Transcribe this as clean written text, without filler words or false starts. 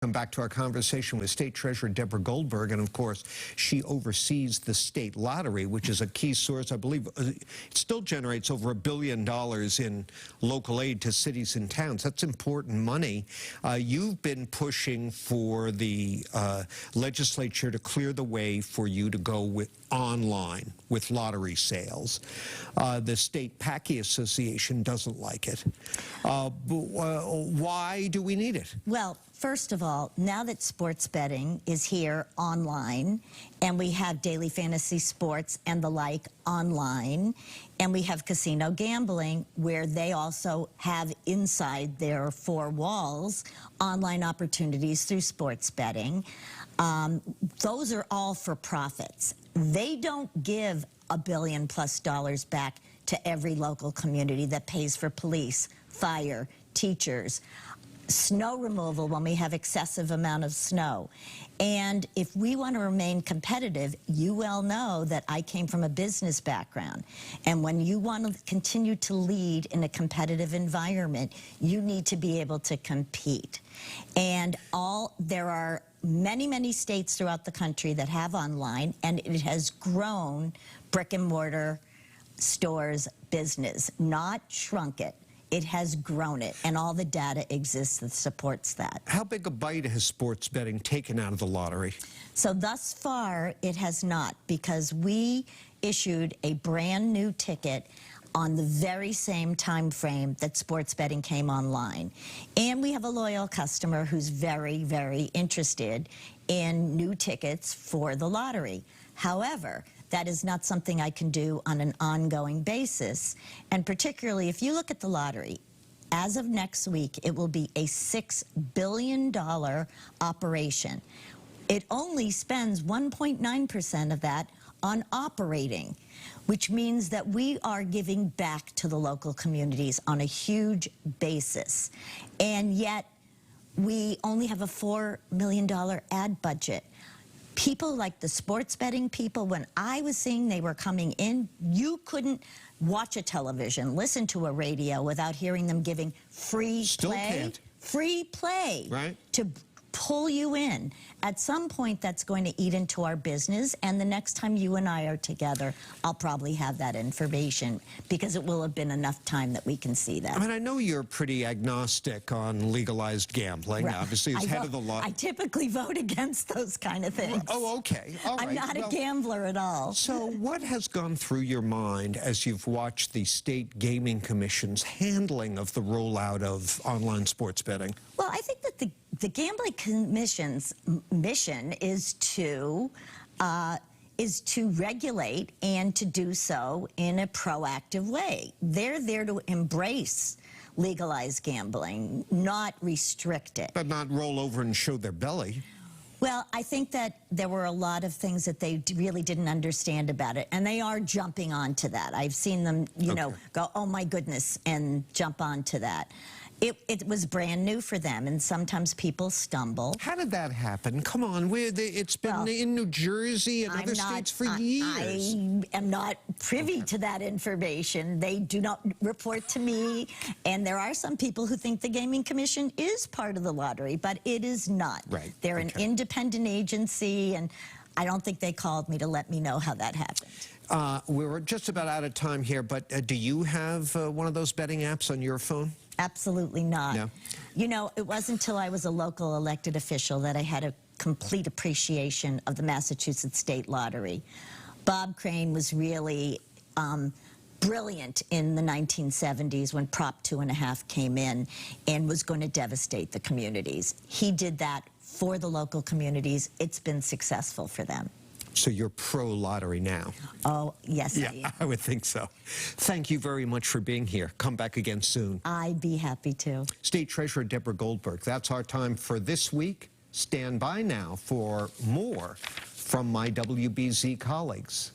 Come back to our conversation with State Treasurer Deborah Goldberg, and of course, she oversees the state lottery, which is a key source. I believe it still generates over $1 billion in local aid to cities and towns. That's important money. You've been pushing for the legislature to clear the way for you to go online with lottery sales. The State Packy Association doesn't like it. Why do we need it? Well, first of all, now that sports betting is here online, and we have daily fantasy sports and the like online, and we have casino gambling where they also have inside their four walls online opportunities through sports betting. Those are all for profits. They don't give $1 billion+ back to every local community that pays for police, fire, teachers, snow removal when we have excessive amount of snow. And if we want to remain competitive, you well know that I came from a business background. And when you want to continue to lead in a competitive environment, you need to be able to compete. And there are many, many states throughout the country that have online, and it has grown brick and mortar stores business, not shrunk it. It has grown it, and all the data exists that supports that. How big a bite has sports betting taken out of the lottery? So thus far, it has not, because we issued a brand new ticket on the very same time frame that sports betting came online. And we have a loyal customer who's very, very interested in new tickets for the lottery. However, that is not something I can do on an ongoing basis. And particularly if you look at the lottery, as of next week, it will be a $6 billion operation. It only spends 1.9% of that on operating, which means that we are giving back to the local communities on a huge basis. And yet, we only have a $4 million ad budget. People like the sports betting people, when I was seeing they were coming in, you couldn't watch a television, listen to a radio without hearing them giving free play right, to pull you in. At some point, that's going to eat into our business, and the next time you and I are together, I'll probably have that information, because it will have been enough time that we can see that. I mean, I know you're pretty agnostic on legalized gambling, right. Obviously, as head of the law. I typically vote against those kind of things. Oh, okay. All right. I'm not a gambler at all. So what has gone through your mind as you've watched the State Gaming Commission's handling of the rollout of online sports betting? Well, I think that the Gambling Commission's mission is to regulate, and to do so in a proactive way. They're there to embrace legalized gambling, not restrict it. But not roll over and show their belly. Well, I think that there were a lot of things that they really didn't understand about it, and they are jumping onto that. I've seen them, you know, go, oh my goodness, and jump onto that. It was brand new for them, and sometimes people stumble. How did that happen? Come on, it's been in New Jersey and other states for years. I am not privy to that information. They do not report to me, and there are some people who think the Gaming Commission is part of the lottery, but it is not. Right. They're an independent agency, and I don't think they called me to let me know how that happened. We're just about out of time here, but do you have one of those betting apps on your phone? Absolutely not. No. You know, it wasn't until I was a local elected official that I had a complete appreciation of the Massachusetts State Lottery. Bob Crane was really brilliant in the 1970s when Prop 2.5 came in and was going to devastate the communities. He did that for the local communities. It's been successful for them. So you're pro-lottery now? Oh, yes, I am. I would think so. Thank you very much for being here. Come back again soon. I'd be happy to. State Treasurer Deborah Goldberg. That's our time for this week. Stand by now for more from my WBZ colleagues.